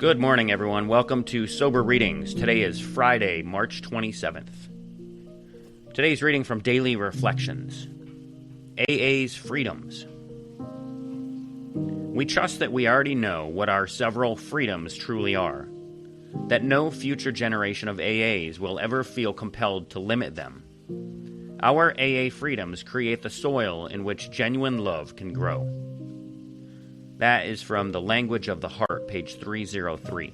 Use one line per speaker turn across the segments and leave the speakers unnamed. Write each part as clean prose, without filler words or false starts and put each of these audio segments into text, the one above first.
Good morning, everyone. Welcome to Sober Readings. Today is Friday, March 27th. Today's reading from Daily Reflections. AA's Freedoms. We trust that we already know what our several freedoms truly are, that no future generation of AAs will ever feel compelled to limit them. Our AA freedoms create the soil in which genuine love can grow. That is from The Language of the Heart, page 303.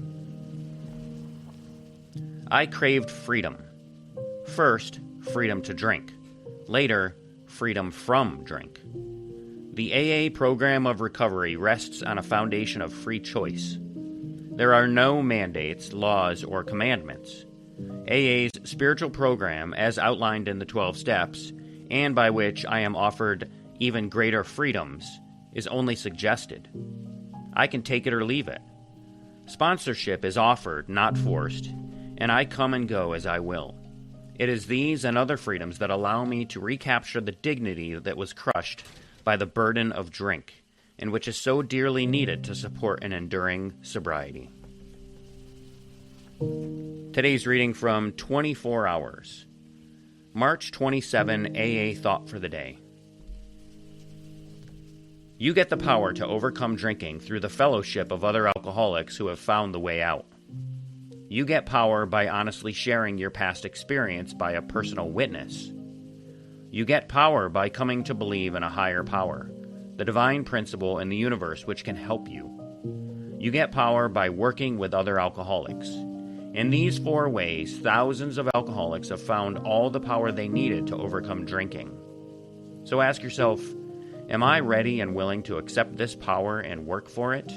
I craved freedom. First, freedom to drink. Later, freedom from drink. The AA program of recovery rests on a foundation of free choice. There are no mandates, laws, or commandments. AA's spiritual program, as outlined in the 12 steps, and by which I am offered even greater freedoms, is only suggested. I can take it or leave it. Sponsorship is offered, not forced, and I come and go as I will. It is these and other freedoms that allow me to recapture the dignity that was crushed by the burden of drink, and which is so dearly needed to support an enduring sobriety. Today's reading from 24 Hours. March 27 AA Thought for the Day. You get the power to overcome drinking through the fellowship of other alcoholics who have found the way out. You get power by honestly sharing your past experience by a personal witness. You get power by coming to believe in a higher power, the divine principle in the universe which can help you. You get power by working with other alcoholics. In these 4 ways, thousands of alcoholics have found all the power they needed to overcome drinking. So ask yourself, am I ready and willing to accept this power and work for it?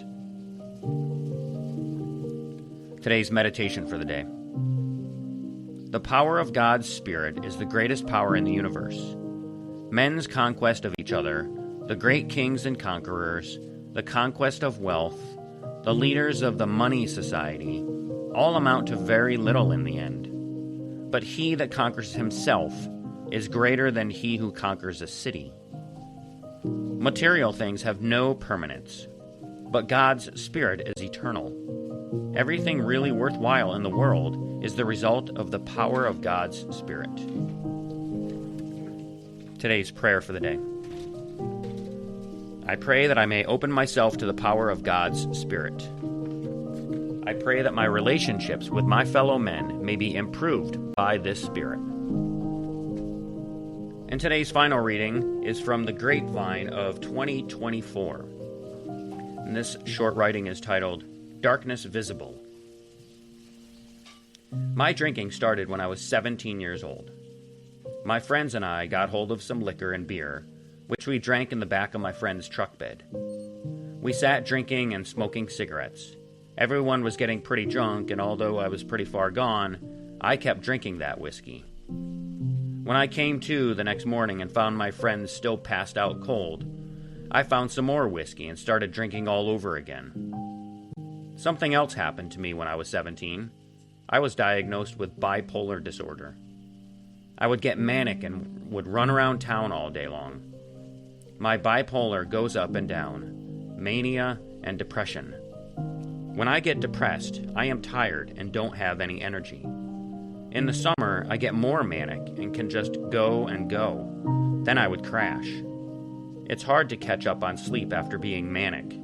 Today's meditation for the day. The power of God's Spirit is the greatest power in the universe. Men's conquest of each other, the great kings and conquerors, the conquest of wealth, the leaders of the money society, all amount to very little in the end. But he that conquers himself is greater than he who conquers a city. Material things have no permanence, but God's Spirit is eternal. Everything really worthwhile in the world is the result of the power of God's Spirit. Today's prayer for the day. I pray that I may open myself to the power of God's Spirit. I pray that my relationships with my fellow men may be improved by this Spirit. And today's final reading is from the Grapevine of 2024. And this short writing is titled, Darkness Visible. My drinking started when I was 17 years old. My friends and I got hold of some liquor and beer, which we drank in the back of my friend's truck bed. We sat drinking and smoking cigarettes. Everyone was getting pretty drunk, and although I was pretty far gone, I kept drinking that whiskey. When I came to the next morning and found my friends still passed out cold, I found some more whiskey and started drinking all over again. Something else happened to me when I was 17. I was diagnosed with bipolar disorder. I would get manic and would run around town all day long. My bipolar goes up and down, mania and depression. When I get depressed, I am tired and don't have any energy. In the summer, I get more manic and can just go and go. Then I would crash. It's hard to catch up on sleep after being manic.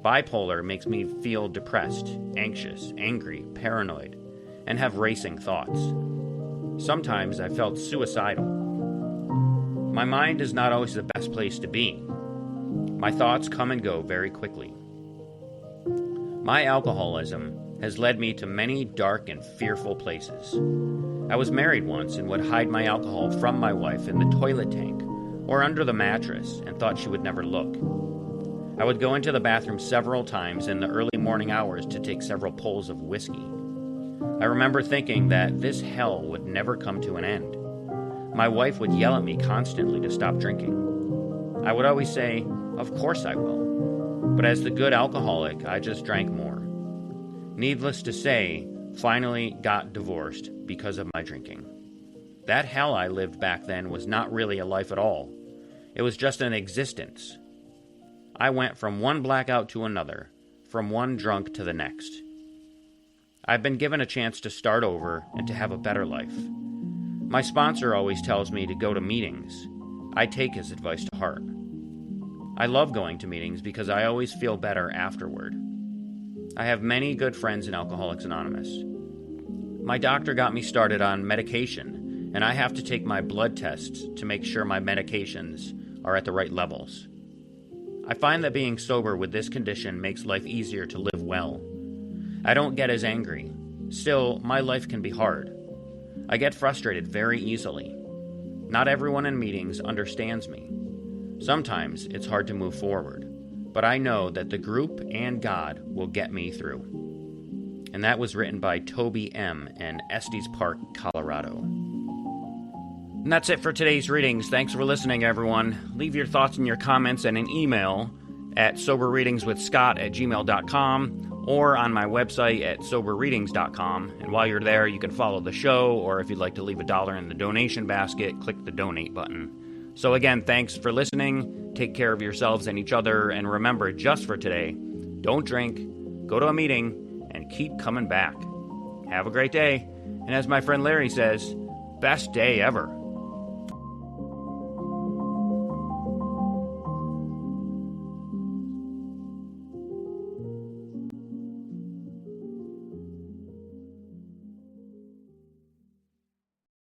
Bipolar makes me feel depressed, anxious, angry, paranoid, and have racing thoughts. Sometimes I felt suicidal. My mind is not always the best place to be. My thoughts come and go very quickly. My alcoholism has led me to many dark and fearful places. I was married once and would hide my alcohol from my wife in the toilet tank or under the mattress and thought she would never look. I would go into the bathroom several times in the early morning hours to take several pulls of whiskey. I remember thinking that this hell would never come to an end. My wife would yell at me constantly to stop drinking. I would always say, "Of course I will." But as the good alcoholic, I just drank more. Needless to say, finally got divorced because of my drinking. That hell I lived back then was not really a life at all. It was just an existence. I went from one blackout to another, from one drunk to the next. I've been given a chance to start over and to have a better life. My sponsor always tells me to go to meetings. I take his advice to heart. I love going to meetings because I always feel better afterward. I have many good friends in Alcoholics Anonymous. My doctor got me started on medication, and I have to take my blood tests to make sure my medications are at the right levels. I find that being sober with this condition makes life easier to live well. I don't get as angry. Still, my life can be hard. I get frustrated very easily. Not everyone in meetings understands me. Sometimes it's hard to move forward, but I know that the group and God will get me through. And that was written by Toby M. in Estes Park, Colorado. And that's it for today's readings. Thanks for listening, everyone. Leave your thoughts and your comments in an email at soberreadingswithscott@gmail.com or on my website at soberreadings.com. And while you're there, you can follow the show, or if you'd like to leave $1 in the donation basket, click the donate button. So again, thanks for listening. Take care of yourselves and each other, and remember, just for today, don't drink, go to a meeting, and keep coming back. Have a great day, and as my friend Larry says, best day ever.